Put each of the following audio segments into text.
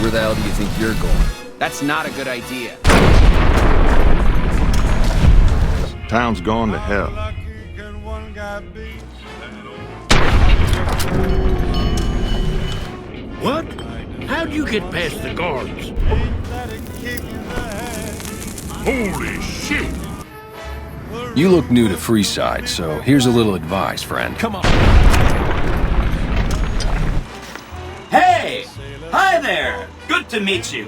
where the hell do you think you're going? That's not a good idea. Town's gone to hell. What? How'd you get past the guards? Holy shit! You look new to Freeside, so here's a little advice, friend. Come on. Hey! Hi there! Good to meet you.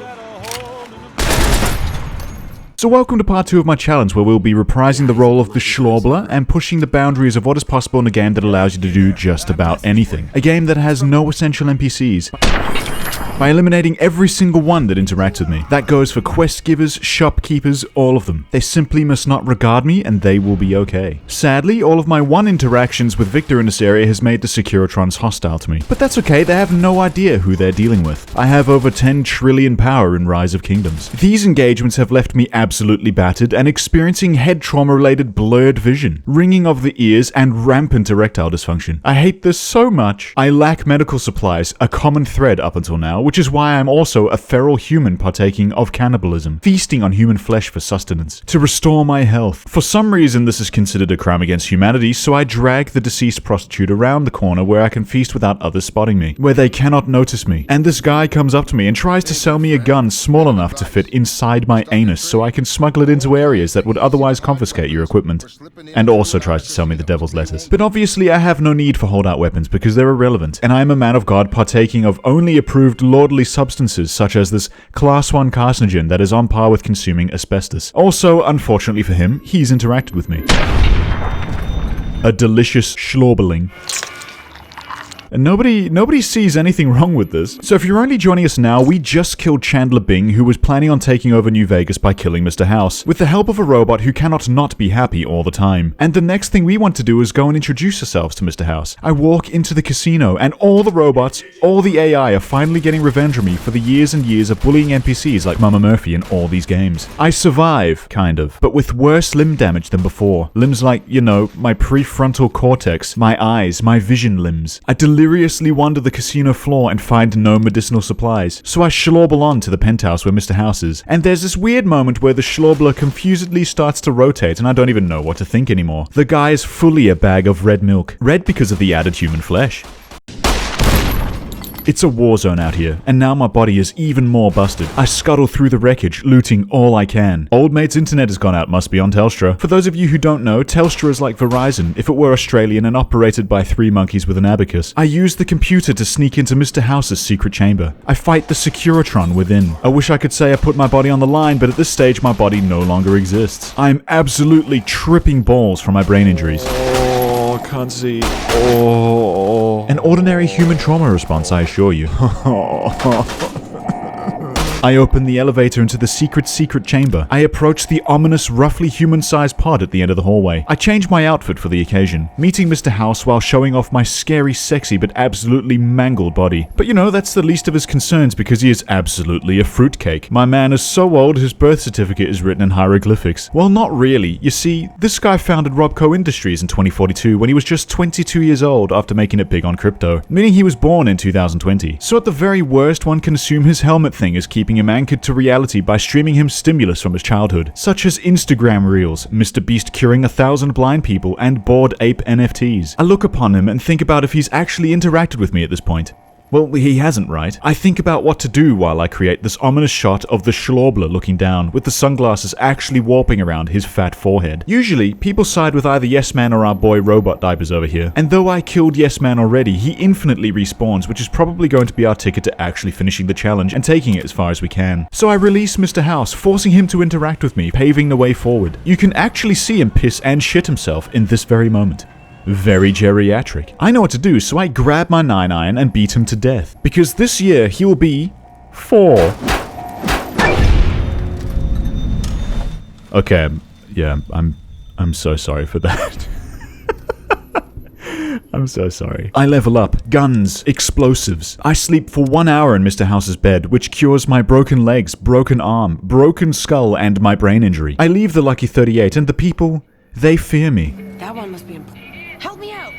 So welcome to part 2 of my challenge, where we'll be reprising the role of the Schlorbler and pushing the boundaries of what is possible in a game that allows you to do just about anything. A game that has no essential NPCs. By eliminating every single one that interacts with me. That goes for quest givers, shopkeepers, all of them. They simply must not regard me and they will be okay. Sadly, all of my one interactions with Victor in this area has made the Securitrons hostile to me. But that's okay, they have no idea who they're dealing with. I have over 10 trillion power in Rise of Kingdoms. These engagements have left me absolutely battered and experiencing head trauma related blurred vision, ringing of the ears and rampant erectile dysfunction. I hate this so much. I lack medical supplies, a common thread up until now, which is why I'm also a feral human partaking of cannibalism, feasting on human flesh for sustenance, to restore my health. For some reason this is considered a crime against humanity, so I drag the deceased prostitute around the corner where I can feast without others spotting me, where they cannot notice me. And this guy comes up to me and tries to sell me a gun small enough to fit inside my anus so I can smuggle it into areas that would otherwise confiscate your equipment. And also tries to sell me the devil's lettuce. But obviously I have no need for holdout weapons because they're irrelevant, and I am a man of God partaking of only approved lordly substances such as this class 1 carcinogen that is on par with consuming asbestos. Also, unfortunately for him, he's interacted with me. A delicious schlorberling. And nobody sees anything wrong with this. So if you're only joining us now, we just killed Chandler Bing, who was planning on taking over New Vegas by killing Mr. House, with the help of a robot who cannot not be happy all the time. And the next thing we want to do is go and introduce ourselves to Mr. House. I walk into the casino, and all the robots, all the AI are finally getting revenge on me for the years and years of bullying NPCs like Mama Murphy in all these games. I survive, kind of, but with worse limb damage than before. Limbs like, you know, my prefrontal cortex, my eyes, my vision limbs. I deliriously wander the casino floor and find no medicinal supplies, so I schlorble on to the penthouse where Mr. House is, and there's this weird moment where the schlorbler confusedly starts to rotate and I don't even know what to think anymore. The guy is fully a bag of red milk. Red because of the added human flesh. It's a war zone out here, and now my body is even more busted. I scuttle through the wreckage, looting all I can. Old mate's internet has gone out, must be on Telstra. For those of you who don't know, Telstra is like Verizon, if it were Australian and operated by 3 monkeys with an abacus. I use the computer to sneak into Mr. House's secret chamber. I fight the Securitron within. I wish I could say I put my body on the line, but at this stage my body no longer exists. I am absolutely tripping balls from my brain injuries. Can't see. An ordinary human trauma response, I assure you. I open the elevator into the secret chamber. I approach the ominous, roughly human-sized pod at the end of the hallway. I change my outfit for the occasion, meeting Mr. House while showing off my scary, sexy, but absolutely mangled body. But you know, that's the least of his concerns because he is absolutely a fruitcake. My man is so old his birth certificate is written in hieroglyphics. Well, not really. You see, this guy founded Robco Industries in 2042 when he was just 22 years old after making it big on crypto, meaning he was born in 2020. So at the very worst, one can assume his helmet thing is keeping him anchored to reality by streaming him stimulus from his childhood, such as Instagram Reels, Mr. Beast curing 1,000 blind people, and Bored Ape NFTs. I look upon him and think about if he's actually interacted with me at this point. Well, he hasn't, right? I think about what to do while I create this ominous shot of the schlorbler looking down, with the sunglasses actually warping around his fat forehead. Usually, people side with either Yes Man or our boy Robot Diapers over here, and though I killed Yes Man already, he infinitely respawns, which is probably going to be our ticket to actually finishing the challenge and taking it as far as we can. So I release Mr. House, forcing him to interact with me, paving the way forward. You can actually see him piss and shit himself in this very moment. Very geriatric. I know what to do, so I grab my 9-iron and beat him to death. Because this year, he will be 4. Okay, yeah, I'm so sorry for that. I'm so sorry. I level up. Guns. Explosives. I sleep for 1 hour in Mr. House's bed, which cures my broken legs, broken arm, broken skull, and my brain injury. I leave the Lucky 38, and the people, they fear me. That one must be important. Help me out!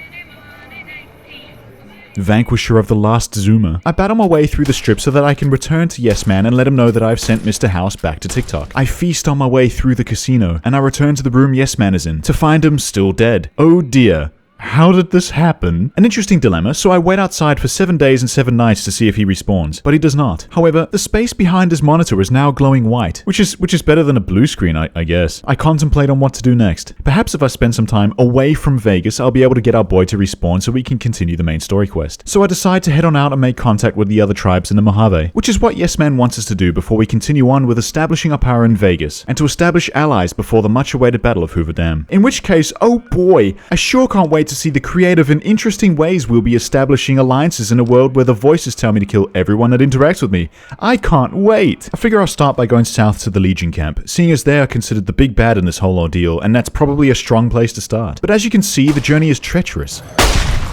vanquisher of the last Zoomer. I battle my way through the strip so that I can return to Yes Man and let him know that I've sent Mr. House back to TikTok. I feast on my way through the casino, and I return to the room Yes Man is in, to find him still dead. Oh dear. How did this happen? An interesting dilemma, so I wait outside for 7 days and 7 nights to see if he respawns, but he does not. However, the space behind his monitor is now glowing white, which is better than a blue screen, I guess. I contemplate on what to do next. Perhaps if I spend some time away from Vegas, I'll be able to get our boy to respawn so we can continue the main story quest. So I decide to head on out and make contact with the other tribes in the Mojave, which is what Yes Man wants us to do before we continue on with establishing our power in Vegas, and to establish allies before the much-awaited Battle of Hoover Dam. In which case, oh boy, I sure can't wait to see the creative and interesting ways we'll be establishing alliances in a world where the voices tell me to kill everyone that interacts with me. I can't wait! I figure I'll start by going south to the Legion camp, seeing as they are considered the big bad in this whole ordeal, and that's probably a strong place to start. But as you can see, the journey is treacherous.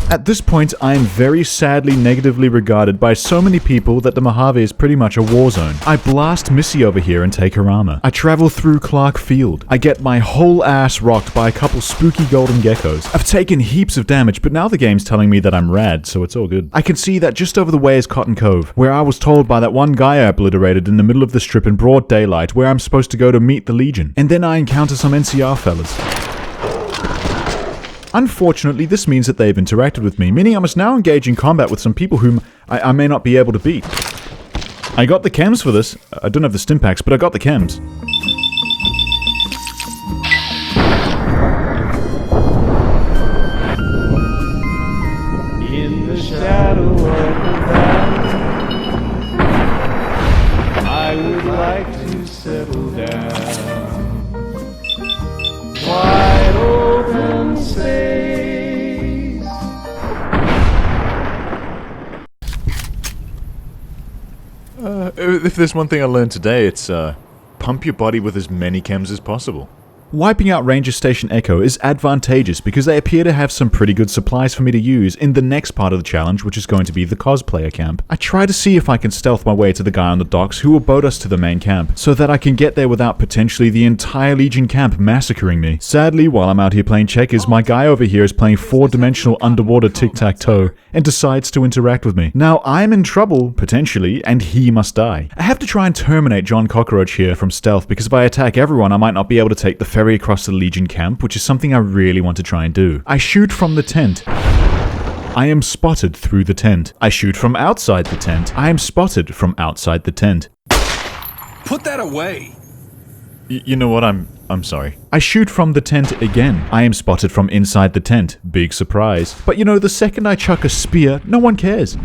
At this point, I am very sadly negatively regarded by so many people that the Mojave is pretty much a war zone. I blast Missy over here and take her armor. I travel through Clark Field. I get my whole ass rocked by a couple spooky golden geckos. I've taken heaps of damage, but now the game's telling me that I'm rad, so it's all good. I can see that just over the way is Cotton Cove, where I was told by that one guy I obliterated in the middle of the strip in broad daylight where I'm supposed to go to meet the Legion. And then I encounter some NCR fellas. Unfortunately, this means that they've interacted with me, meaning I must now engage in combat with some people whom I may not be able to beat. I got the chems for this. I don't have the stimpaks, but I got the chems. In the shadow of the valley, I would like to settle down. Wide open space. If there's one thing I learned today, it's pump your body with as many chems as possible. Wiping out Ranger Station Echo is advantageous because they appear to have some pretty good supplies for me to use in the next part of the challenge, which is going to be the cosplayer camp. I try to see if I can stealth my way to the guy on the docks who will boat us to the main camp, so that I can get there without potentially the entire Legion camp massacring me. Sadly, while I'm out here playing checkers, my guy over here is playing 4-dimensional underwater tic-tac-toe and decides to interact with me. Now, I'm in trouble, potentially, and he must die. I have to try and terminate John Cockroach here from stealth, because if I attack everyone, I might not be able to take the ferry across the Legion camp, which is something I really want to try and do. I shoot from the tent. I am spotted through the tent. I shoot from outside the tent. I am spotted from outside the tent. Put that away! You know what, I'm sorry. I shoot from the tent again. I am spotted from inside the tent. Big surprise. But you know, the second I chuck a spear, no one cares.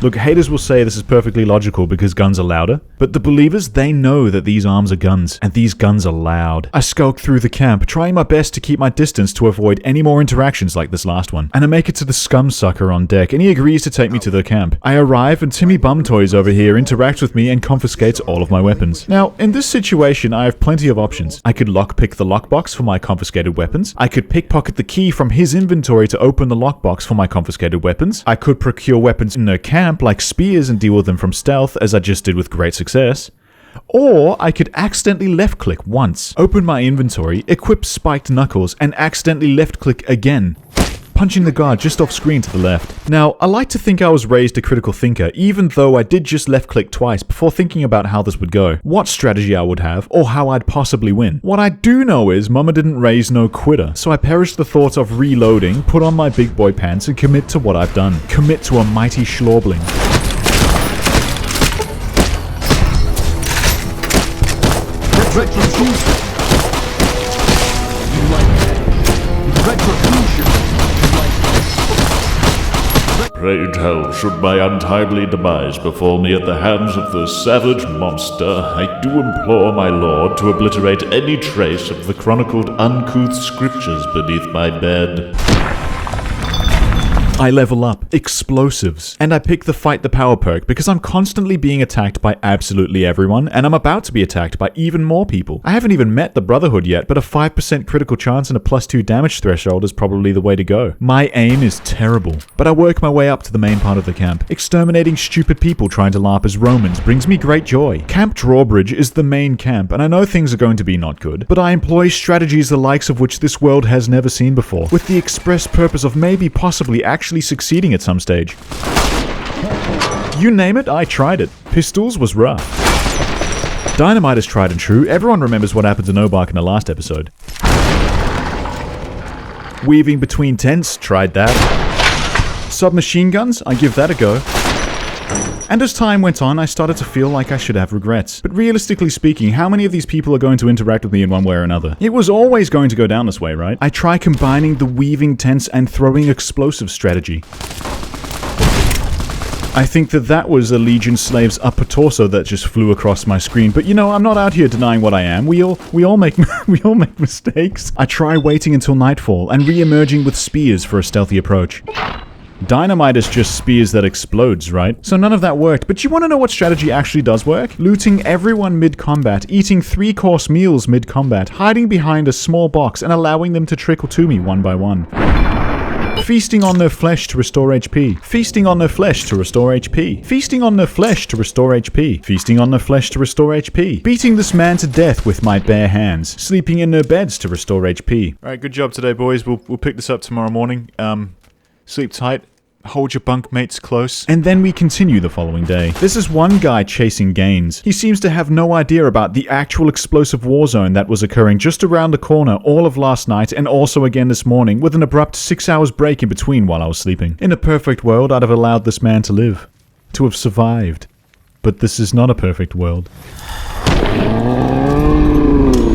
Look, haters will say this is perfectly logical because guns are louder, but the believers, they know that these arms are guns, and these guns are loud. I skulk through the camp, trying my best to keep my distance to avoid any more interactions like this last one, and I make it to the scum sucker on deck, and he agrees to take me to the camp. I arrive, and Timmy Bumtoys over here interacts with me and confiscates all of my weapons. Now, in this situation, I have plenty of options. I could lockpick the lockbox for my confiscated weapons. I could pickpocket the key from his inventory to open the lockbox for my confiscated weapons. I could procure weapons in a camp like spears and deal with them from stealth, as I just did with great success. Or I could accidentally left-click once, open my inventory, equip spiked knuckles, and accidentally left-click again, punching the guard just off screen to the left. Now, I like to think I was raised a critical thinker, even though I did just left-click twice before thinking about how this would go, what strategy I would have, or how I'd possibly win. What I do know is Mama didn't raise no quitter, so I perished the thought of reloading, put on my big boy pants, and commit to what I've done. Commit to a mighty schlorbling. Retribution. You like that? Retribution. Pray tell, should my untimely demise befall me at the hands of the savage monster, I do implore my lord to obliterate any trace of the chronicled uncouth scriptures beneath my bed. I level up, explosives, and I pick the Fight the Power perk because I'm constantly being attacked by absolutely everyone, and I'm about to be attacked by even more people. I haven't even met the Brotherhood yet, but a 5% critical chance and a +2 damage threshold is probably the way to go. My aim is terrible, but I work my way up to the main part of the camp. Exterminating stupid people trying to LARP as Romans brings me great joy. Camp Drawbridge is the main camp, and I know things are going to be not good, but I employ strategies the likes of which this world has never seen before, with the express purpose of maybe possibly actually actually succeeding at some stage. You name it, I tried it. Pistols was rough. Dynamite is tried and true. Everyone remembers what happened to Nobark in the last episode. Weaving between tents, tried that. Submachine guns, I give that a go. And as time went on, I started to feel like I should have regrets. But realistically speaking, how many of these people are going to interact with me in one way or another? It was always going to go down this way, right? I try combining the weaving tents and throwing explosive strategy. I think that was a Legion slave's upper torso that just flew across my screen, but you know, I'm not out here denying what I am. We all make mistakes. I try waiting until nightfall and re-emerging with spears for a stealthy approach. Dynamite is just spears that explodes, right? So none of that worked, but you want to know what strategy actually does work? Looting everyone mid-combat, eating 3-course meals mid-combat, hiding behind a small box and allowing them to trickle to me one by one. Feasting on their flesh to restore HP. Feasting on their flesh to restore HP. Feasting on their flesh to restore HP. Feasting on their flesh to restore HP. Beating this man to death with my bare hands. Sleeping in their beds to restore HP. Alright, good job today, boys. We'll pick this up tomorrow morning. Sleep tight. Hold your bunkmates close. And then we continue the following day. This is one guy chasing gains. He seems to have no idea about the actual explosive war zone that was occurring just around the corner all of last night and also again this morning with an abrupt 6 hours break in between while I was sleeping. In a perfect world, I'd have allowed this man to live. To have survived. But this is not a perfect world.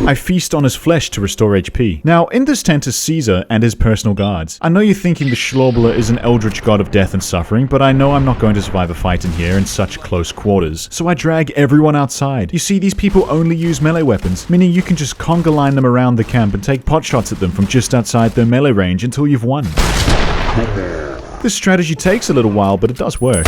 I feast on his flesh to restore HP. Now, in this tent is Caesar and his personal guards. I know you're thinking the Schlorbler is an eldritch god of death and suffering, but I know I'm not going to survive a fight in here in such close quarters. So I drag everyone outside. You see, these people only use melee weapons, meaning you can just conga line them around the camp and take pot shots at them from just outside their melee range until you've won. This strategy takes a little while, but it does work.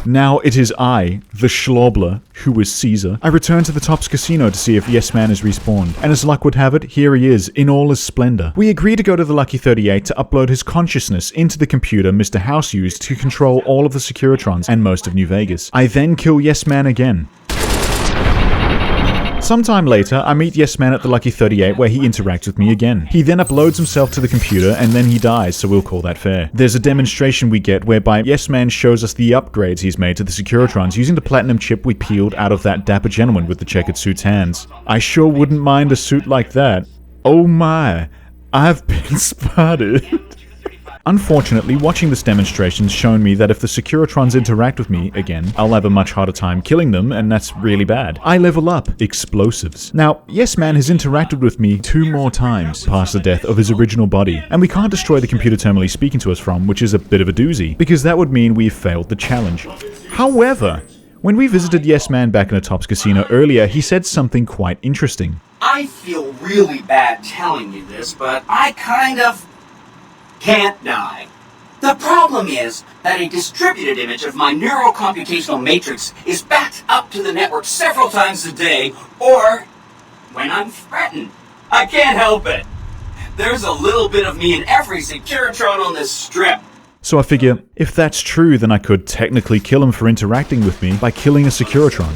Now it is I, the Schlorbler, who is Caesar. I return to the Tops Casino to see if Yes Man is respawned, and as luck would have it, here he is, in all his splendor. We agree to go to the Lucky 38 to upload his consciousness into the computer Mr. House used to control all of the Securitrons and most of New Vegas. I then kill Yes Man again. Sometime later, I meet Yes Man at the Lucky 38 where he interacts with me again. He then uploads himself to the computer and then he dies, so we'll call that fair. There's a demonstration we get whereby Yes Man shows us the upgrades he's made to the Securitrons using the platinum chip we peeled out of that dapper gentleman with the checkered suit's hands. I sure wouldn't mind a suit like that. Oh my, I've been spotted. Unfortunately, watching this demonstration's shown me that if the Securitrons interact with me again, I'll have a much harder time killing them, and that's really bad. I level up explosives. Now, Yes Man has interacted with me 2 more times past the death of his original body, and we can't destroy the computer terminal he's speaking to us from, which is a bit of a doozy, because that would mean we've failed the challenge. However, when we visited Yes Man back in the Tops Casino earlier, he said something quite interesting. I feel really bad telling you this, but I kind of can't die. The problem is that a distributed image of my neurocomputational matrix is backed up to the network several times a day, or when I'm threatened. I can't help it. There's a little bit of me in every Securitron on this strip. So I figure, if that's true, then I could technically kill him for interacting with me by killing a Securitron.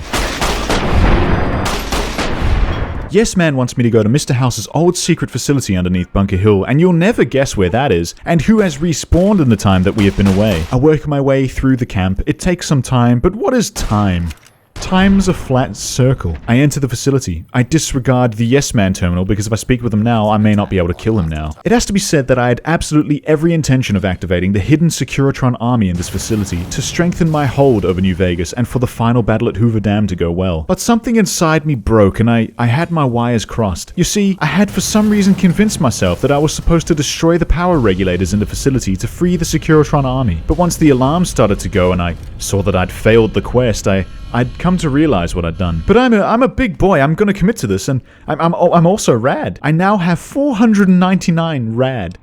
Yes Man wants me to go to Mr. House's old secret facility underneath Bunker Hill, and you'll never guess where that is, and who has respawned in the time that we have been away. I work my way through the camp. It takes some time, but what is time? Time's a flat circle. I enter the facility. I disregard the Yes Man terminal because if I speak with him now, I may not be able to kill him now. It has to be said that I had absolutely every intention of activating the hidden Securitron army in this facility to strengthen my hold over New Vegas and for the final battle at Hoover Dam to go well. But something inside me broke and I had my wires crossed. You see, I had for some reason convinced myself that I was supposed to destroy the power regulators in the facility to free the Securitron army. But once the alarm started to go and I saw that I'd failed the quest, I'd come to realize what I'd done. But I'm a big boy, I'm gonna commit to this, and I'm also rad. I now have 499 rad.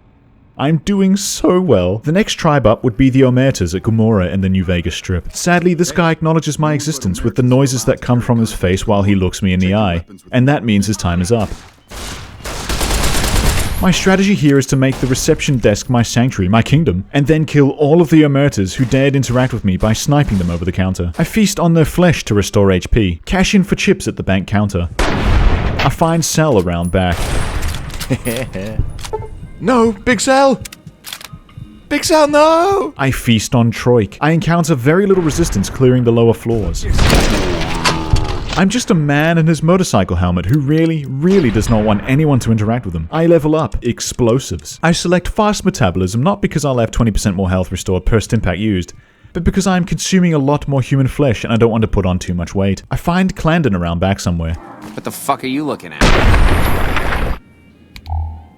I'm doing so well. The next tribe up would be the Omertas at Gomorrah in the New Vegas Strip. Sadly, this guy acknowledges my existence with the noises that come from his face while he looks me in the eye, and that means his time is up. My strategy here is to make the reception desk my sanctuary, my kingdom, and then kill all of the Omertas who dared interact with me by sniping them over the counter. I feast on their flesh to restore HP, cash in for chips at the bank counter. I find Cell around back. No, Big Cell! Big Sal, no! I feast on Troik. I encounter very little resistance clearing the lower floors. I'm just a man in his motorcycle helmet who really does not want anyone to interact with him. I level up explosives. I select fast metabolism not because I'll have 20% more health restored per stimpack used, but because I'm consuming a lot more human flesh and I don't want to put on too much weight. I find Clandon around back somewhere. What the fuck are you looking at?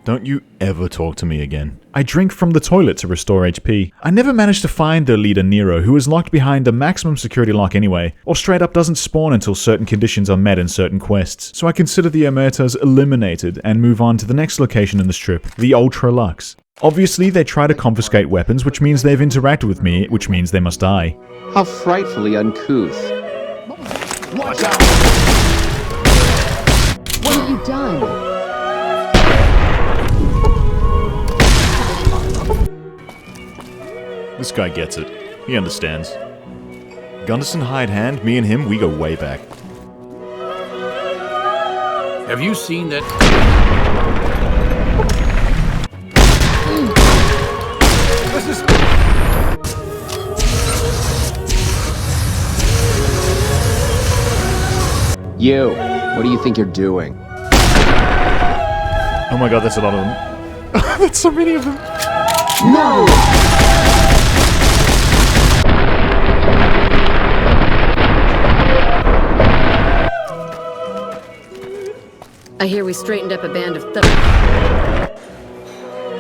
Don't you ever talk to me again. I drink from the toilet to restore HP. I never managed to find the leader Nero, who is locked behind a maximum security lock anyway, or straight up doesn't spawn until certain conditions are met in certain quests. So I consider the Omertas eliminated and move on to the next location in the strip, the Ultra Luxe. Obviously, they try to confiscate weapons, which means they've interacted with me, which means they must die. How frightfully uncouth. Watch out! What have you done? This guy gets it. He understands. Gunderson hide hand, me and him, we go way back. Have you seen that? This is... You, what do you think you're doing? Oh my god, that's a lot of them. That's so many of them. No! I hear we straightened up a band of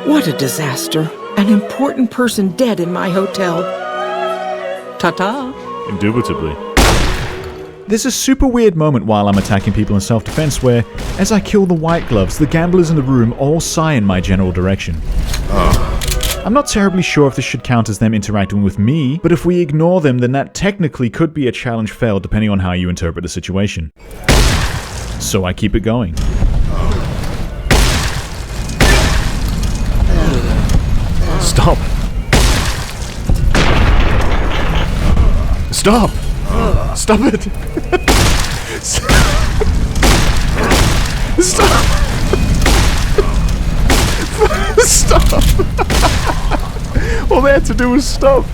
What a disaster. An important person dead in my hotel. Ta-ta. Indubitably. There's a super weird moment while I'm attacking people in self-defense where, as I kill the white gloves, the gamblers in the room all sigh in my general direction. I'm not terribly sure if this should count as them interacting with me, but if we ignore them, then that technically could be a challenge failed depending on how you interpret the situation. So I keep it going. Stop. Stop. Stop it. Stop. Stop. All they had to do was stop.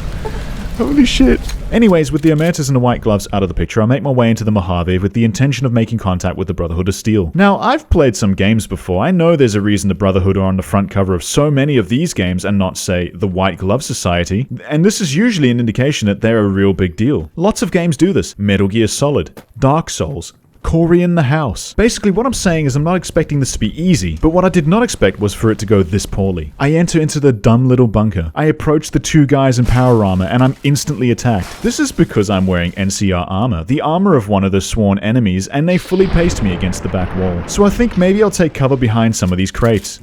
Holy shit. Anyways, with the Omertas and the white gloves out of the picture, I make my way into the Mojave with the intention of making contact with the Brotherhood of Steel. Now, I've played some games before. I know there's a reason the Brotherhood are on the front cover of so many of these games and not, say, the White Glove Society. And this is usually an indication that they're a real big deal. Lots of games do this. Metal Gear Solid, Dark Souls, Cory in the House. Basically, what I'm saying is I'm not expecting this to be easy, but what I did not expect was for it to go this poorly. I enter into the dumb little bunker. I approach the two guys in power armor, and I'm instantly attacked. This is because I'm wearing NCR armor, the armor of one of the sworn enemies, and they fully paste me against the back wall. So I think maybe I'll take cover behind some of these crates.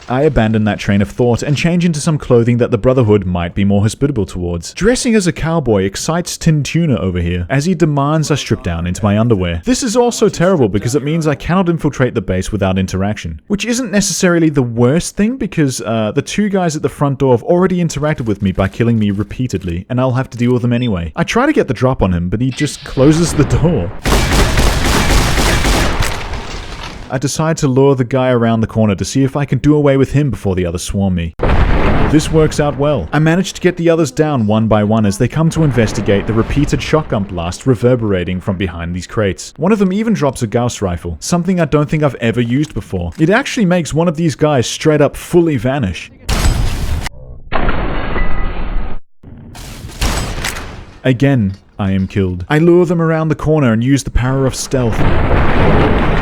I abandon that train of thought and change into some clothing that the Brotherhood might be more hospitable towards. Dressing as a cowboy excites Tin Tuna over here, as he demands I strip down into my underwear. This is also terrible because it means I cannot infiltrate the base without interaction. Which isn't necessarily the worst thing because the two guys at the front door have already interacted with me by killing me repeatedly, and I'll have to deal with them anyway. I try to get the drop on him, but he just closes the door. I decide to lure the guy around the corner to see if I can do away with him before the others swarm me. This works out well. I manage to get the others down one by one as they come to investigate the repeated shotgun blast reverberating from behind these crates. One of them even drops a Gauss rifle, something I don't think I've ever used before. It actually makes one of these guys straight up fully vanish. Again, I am killed. I lure them around the corner and use the power of stealth.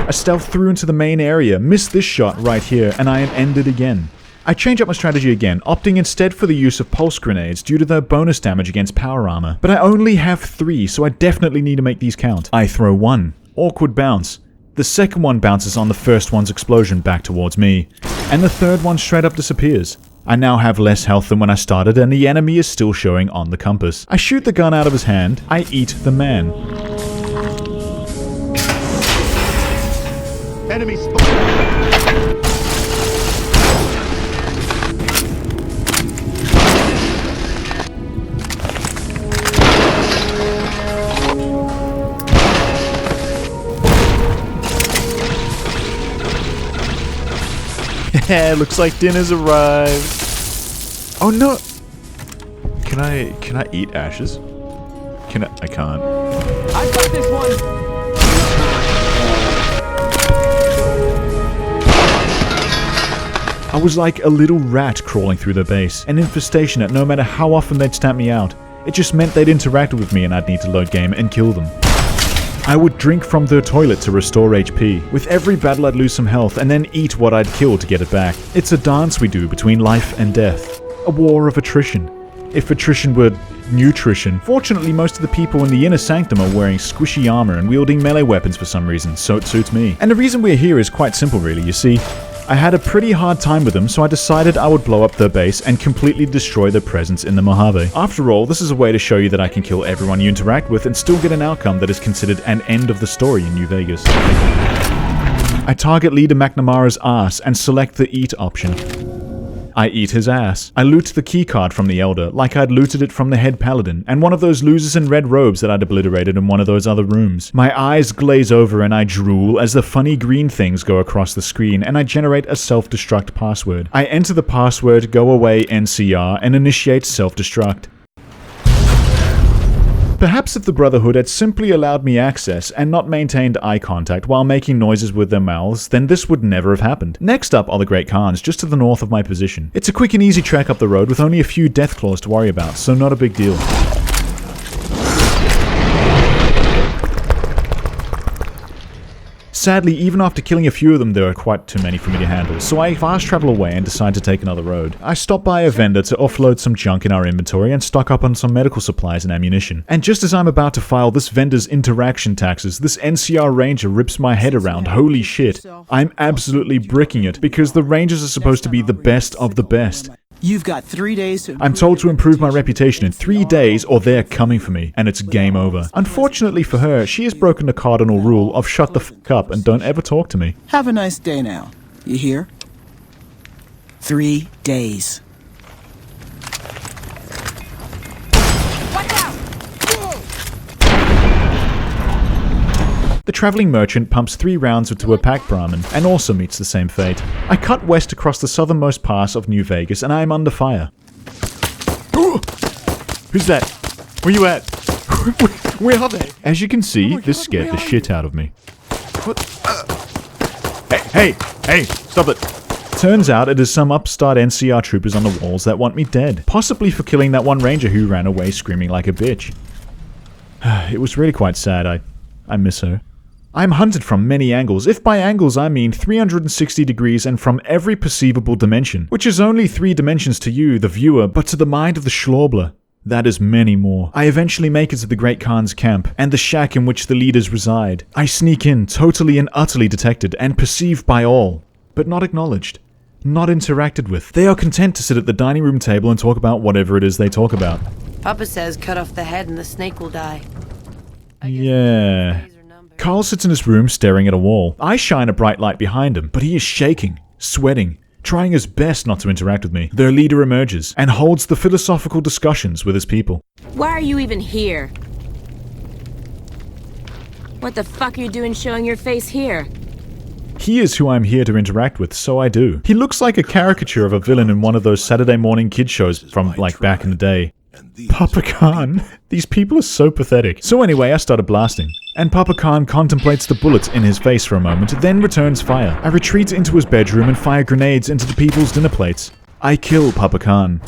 I stealth through into the main area, miss this shot right here, and I am ended again. I change up my strategy again, opting instead for the use of pulse grenades due to their bonus damage against power armor. But I only have 3, so I definitely need to make these count. I throw 1. Awkward bounce. The second one bounces on the first one's explosion back towards me. And the third one straight up disappears. I now have less health than when I started, and the enemy is still showing on the compass. I shoot the gun out of his hand. I eat the man. Enemy spotted. Looks like dinner's arrived. Oh no! Can I eat ashes? I can't. I got this one. I was like a little rat crawling through their base, an infestation that no matter how often they'd stamp me out, it just meant they'd interact with me and I'd need to load game and kill them. I would drink from their toilet to restore HP. With every battle I'd lose some health and then eat what I'd killed to get it back. It's a dance we do between life and death. A war of attrition. If attrition were nutrition. Fortunately, most of the people in the inner sanctum are wearing squishy armor and wielding melee weapons for some reason, so it suits me. And the reason we're here is quite simple really, you see. I had a pretty hard time with them, so I decided I would blow up their base and completely destroy their presence in the Mojave. After all, this is a way to show you that I can kill everyone you interact with and still get an outcome that is considered an end of the story in New Vegas. I target leader McNamara's ass and select the eat option. I eat his ass. I loot the keycard from the Elder, like I'd looted it from the head paladin, and one of those losers in red robes that I'd obliterated in one of those other rooms. My eyes glaze over and I drool as the funny green things go across the screen, and I generate a self-destruct password. I enter the password, go away NCR, and initiate self-destruct. Perhaps if the Brotherhood had simply allowed me access and not maintained eye contact while making noises with their mouths, then this would never have happened. Next up are the Great Khans, just to the north of my position. It's a quick and easy trek up the road with only a few death claws to worry about, so not a big deal. Sadly, even after killing a few of them, there are quite too many for me to handle, so I fast travel away and decide to take another road. I stop by a vendor to offload some junk in our inventory and stock up on some medical supplies and ammunition. And just as I'm about to file this vendor's interaction taxes, this NCR ranger rips my head around. Holy shit. I'm absolutely bricking it, because the rangers are supposed to be the best of the best. You've got 3 days to... I'm told to improve my reputation in 3 days or they're coming for me, and it's game over. Unfortunately for her, she has broken the cardinal rule of shut the fuck up and don't ever talk to me. Have a nice day now. You hear? 3 days. The traveling merchant pumps 3 rounds into a pack Brahmin and also meets the same fate. I cut west across the southernmost pass of New Vegas and I am under fire. Ooh! Who's that? Where you at? Where are they? As you can see, this scared the shit out of me. What? Hey! Stop it! Turns out it is some upstart NCR troopers on the walls that want me dead. Possibly for killing that one ranger who ran away screaming like a bitch. It was really quite sad. I miss her. I'm hunted from many angles, if by angles I mean 360 degrees and from every perceivable dimension, which is only 3 dimensions to you, the viewer, but to the mind of the Schlorbler, that is many more. I eventually make it to the Great Khan's camp, and the shack in which the leaders reside. I sneak in, totally and utterly detected, and perceived by all, but not acknowledged. Not interacted with. They are content to sit at the dining room table and talk about whatever it is they talk about. Papa says cut off the head and the snake will die. Yeah. Carl sits in his room staring at a wall. I shine a bright light behind him, but he is shaking, sweating, trying his best not to interact with me. Their leader emerges and holds the philosophical discussions with his people. Why are you even here? What the fuck are you doing showing your face here? He is who I'm here to interact with, so I do. He looks like a caricature of a villain in one of those Saturday morning kid shows from, like, back in the day. Papa Khan. These people are so pathetic. So anyway, I started blasting. And Papa Khan contemplates the bullets in his face for a moment, then returns fire. I retreat into his bedroom and fire grenades into the people's dinner plates. I kill Papa Khan.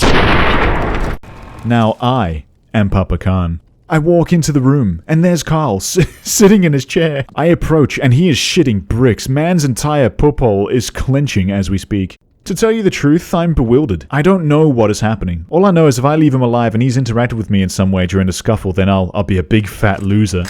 Now I am Papa Khan. I walk into the room, and there's Carl, sitting in his chair. I approach, and he is shitting bricks. Man's entire poophole is clenching as we speak. To tell you the truth, I'm bewildered. I don't know what is happening. All I know is if I leave him alive and he's interacted with me in some way during the scuffle, then I'll be a big fat loser.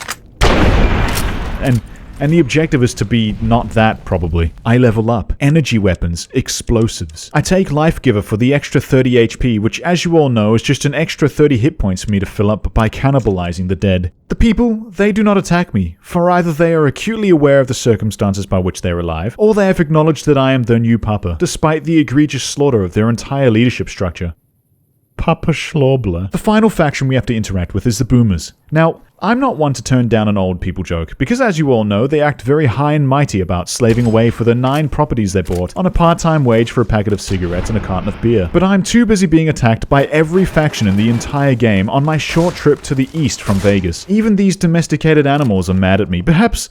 And the objective is to be not that, probably. I level up. Energy weapons. Explosives. I take Life Giver for the extra 30 HP, which as you all know is just an extra 30 hit points for me to fill up by cannibalizing the dead. The people, they do not attack me, for either they are acutely aware of the circumstances by which they are alive, or they have acknowledged that I am their new Papa, despite the egregious slaughter of their entire leadership structure. Papa Schlorbler. The final faction we have to interact with is the Boomers. Now, I'm not one to turn down an old people joke, because as you all know, they act very high and mighty about slaving away for the 9 properties they bought on a part-time wage for a packet of cigarettes and a carton of beer. But I'm too busy being attacked by every faction in the entire game on my short trip to the east from Vegas. Even these domesticated animals are mad at me. Perhaps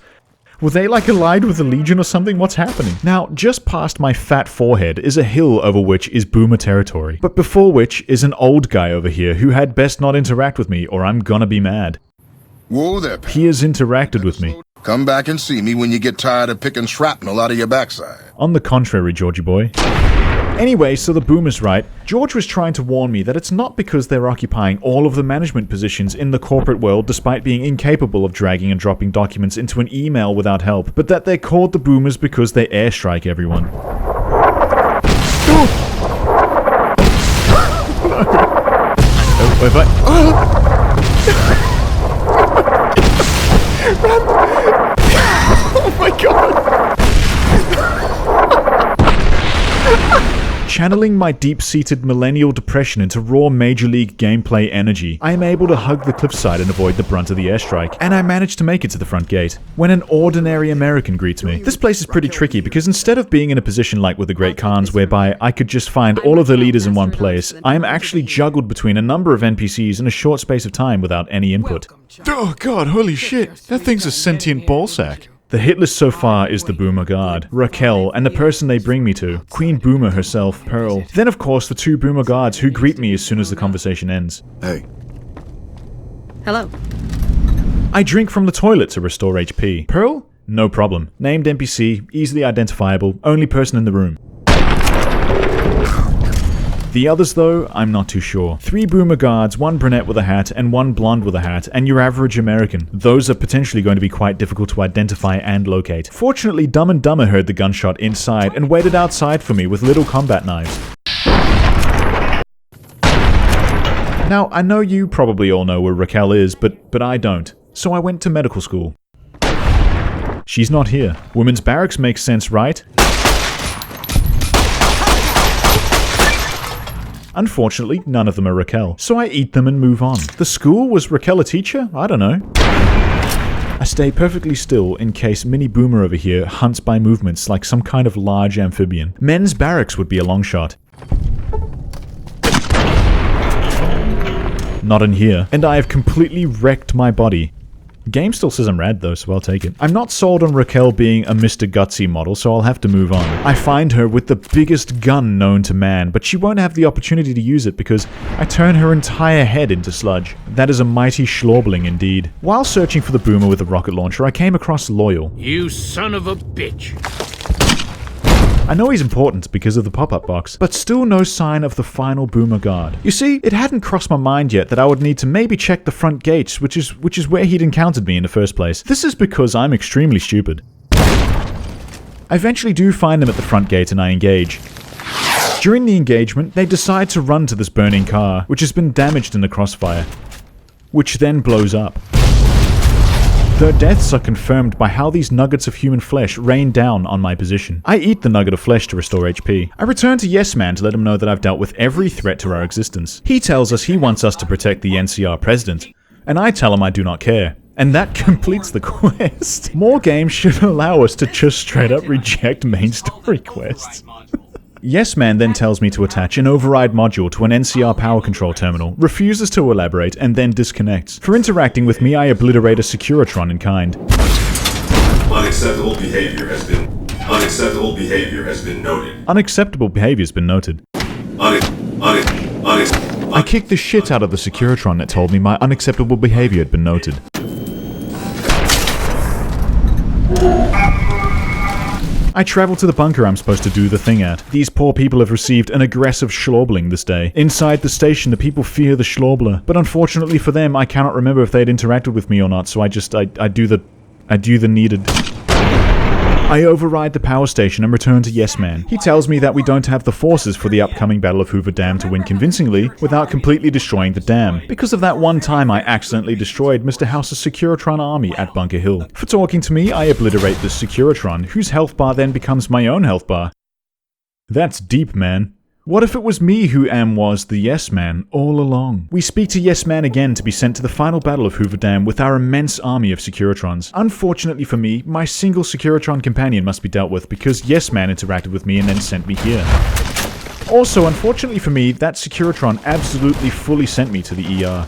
were they like allied with the Legion or something? What's happening? Now, just past my fat forehead is a hill over which is boomer territory, but before which is an old guy over here who had best not interact with me or I'm gonna be mad. Whoa there, He has interacted with me. Come back and see me when you get tired of picking shrapnel out of your backside. On the contrary, Georgie boy. Anyway, so the boomer's right. George was trying to warn me that it's not because they're occupying all of the management positions in the corporate world despite being incapable of dragging and dropping documents into an email without help, but that they're called the boomers because they airstrike everyone. Oh my god! Channeling my deep-seated millennial depression into raw Major League gameplay energy, I am able to hug the cliffside and avoid the brunt of the airstrike, and I manage to make it to the front gate, when an ordinary American greets me. This place is pretty tricky because instead of being in a position like with the Great Khans whereby I could just find all of the leaders in one place, I am actually juggled between a number of NPCs in a short space of time without any input. Oh god, holy shit, that thing's a sentient ballsack. The hit list so far is the Boomer Guard, Raquel, and the person they bring me to, Queen Boomer herself, Pearl. Then of course the 2 Boomer Guards who greet me as soon as the conversation ends. Hey. Hello. I drink from the toilet to restore HP. Pearl? No problem. Named NPC, easily identifiable, only person in the room. The others, though, I'm not too sure. 3 Boomer Guards, 1 brunette with a hat, and 1 blonde with a hat, and your average American. Those are potentially going to be quite difficult to identify and locate. Fortunately, Dumb and Dumber heard the gunshot inside and waited outside for me with little combat knives. Now, I know you probably all know where Raquel is, but I don't. So I went to medical school. She's not here. Women's barracks makes sense, right? Unfortunately, none of them are Raquel, so I eat them and move on. The school? Was Raquel a teacher? I don't know. I stay perfectly still in case Mini Boomer over here hunts by movements like some kind of large amphibian. Men's barracks would be a long shot. Not in here, and I have completely wrecked my body. Game still says I'm rad though, so I'll take it. I'm not sold on Raquel being a Mr. Gutsy model, so I'll have to move on. I find her with the biggest gun known to man, but she won't have the opportunity to use it because I turn her entire head into sludge. That is a mighty schlorbling indeed. While searching for the Boomer with a rocket launcher, I came across Loyal. You son of a bitch. I know he's important because of the pop-up box, but still no sign of the final Boomer Guard. You see, it hadn't crossed my mind yet that I would need to maybe check the front gates, which is where he'd encountered me in the first place. This is because I'm extremely stupid. I eventually do find them at the front gate and I engage. During the engagement, they decide to run to this burning car, which has been damaged in the crossfire, which then blows up. Their deaths are confirmed by how these nuggets of human flesh rain down on my position. I eat the nugget of flesh to restore HP. I return to Yes Man to let him know that I've dealt with every threat to our existence. He tells us he wants us to protect the NCR president, and I tell him I do not care. And that completes the quest. More games should allow us to just straight up reject main story quests. Yes Man then tells me to attach an override module to an NCR power control terminal, refuses to elaborate, and then disconnects. For interacting with me, I obliterate a Securitron in kind. Unacceptable behavior has been noted. Unacceptable behavior has been noted. I kicked the shit out of the Securitron that told me my unacceptable behavior had been noted. I travel to the bunker I'm supposed to do the thing at. These poor people have received an aggressive schlorbling this day. Inside the station, the people fear the schlorbler, but unfortunately for them, I cannot remember if they had interacted with me or not, so I do the needed. I override the power station and return to Yes Man. He tells me that we don't have the forces for the upcoming Battle of Hoover Dam to win convincingly without completely destroying the dam. Because of that one time I accidentally destroyed Mr. House's Securitron army at Bunker Hill. For talking to me, I obliterate this Securitron, whose health bar then becomes my own health bar. That's deep, man. What if it was me who was the Yes Man all along? We speak to Yes Man again to be sent to the final battle of Hoover Dam with our immense army of Securitrons. Unfortunately for me, my single Securitron companion must be dealt with because Yes Man interacted with me and then sent me here. Also, unfortunately for me, that Securitron absolutely fully sent me to the ER.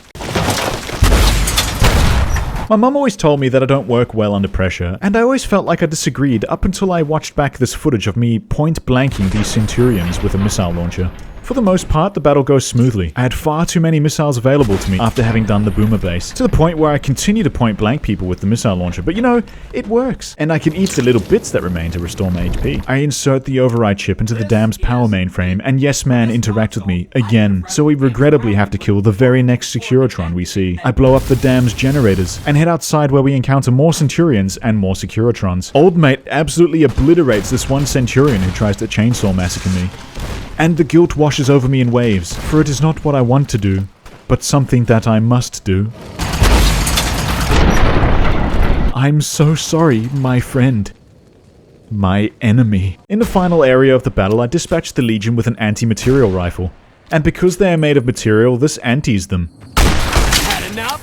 My mum always told me that I don't work well under pressure, and I always felt like I disagreed up until I watched back this footage of me point-blanking these Centurions with a missile launcher. For the most part, the battle goes smoothly. I had far too many missiles available to me after having done the boomer base, to the point where I continue to point-blank people with the missile launcher, but you know, it works. And I can eat the little bits that remain to restore my HP. I insert the override chip into the dam's power mainframe, and Yes Man interacts with me again, so we regrettably have to kill the very next Securitron we see. I blow up the dam's generators, and head outside where we encounter more Centurions and more Securitrons. Old mate absolutely obliterates this one Centurion who tries to chainsaw massacre me. And the guilt washes over me in waves, for it is not what I want to do, but something that I must do. I'm so sorry, my friend. My enemy. In the final area of the battle, I dispatched the Legion with an anti-material rifle. And because they are made of material, this antis them. Had enough?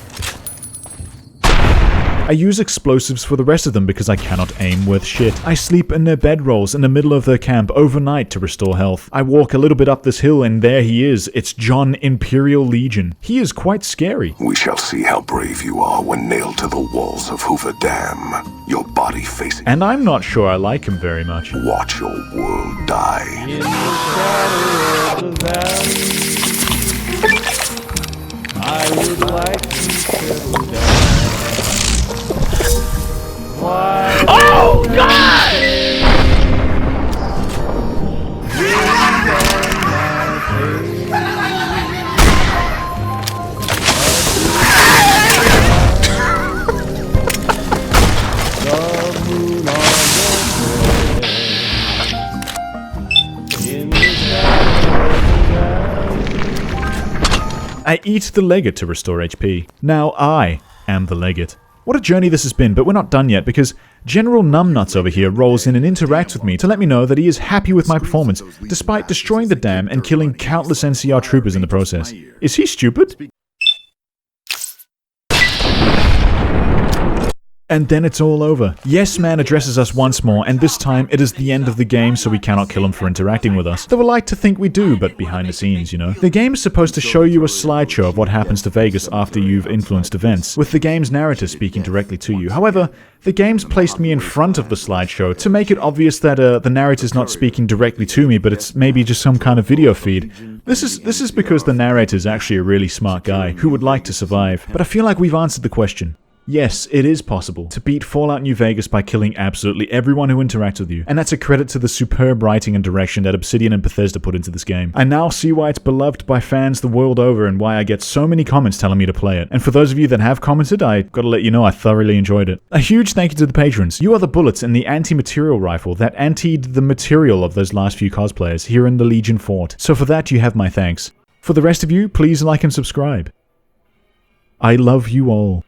I use explosives for the rest of them because I cannot aim worth shit. I sleep in their bedrolls in the middle of their camp overnight to restore health. I walk a little bit up this hill and there he is. It's John Imperial Legion. He is quite scary. We shall see how brave you are when nailed to the walls of Hoover Dam. Your body facing... And I'm not sure I like him very much. Watch your world die. In the shadow of the valley, I would like to settle down. Why Oh, God! I eat the legate to restore HP. Now I am the legate. What a journey this has been, but we're not done yet because General Numbnuts over here rolls in and interacts with me to let me know that he is happy with my performance, despite destroying the dam and killing countless NCR troopers in the process. Is he stupid? And then it's all over. Yes Man addresses us once more, and this time it is the end of the game, so we cannot kill him for interacting with us. Though I like to think we do, but behind the scenes, you know. The game is supposed to show you a slideshow of what happens to Vegas after you've influenced events, with the game's narrator speaking directly to you. However, the game's placed me in front of the slideshow to make it obvious that the narrator's not speaking directly to me, but it's maybe just some kind of video feed. This is because the narrator's actually a really smart guy who would like to survive. But I feel like we've answered the question. Yes, it is possible to beat Fallout New Vegas by killing absolutely everyone who interacts with you, and that's a credit to the superb writing and direction that Obsidian and Bethesda put into this game. I now see why it's beloved by fans the world over and why I get so many comments telling me to play it. And for those of you that have commented, I gotta let you know I thoroughly enjoyed it. A huge thank you to the patrons. You are the bullets in the anti-material rifle that antied the material of those last few cosplayers here in the Legion Fort. So for that, you have my thanks. For the rest of you, please like and subscribe. I love you all.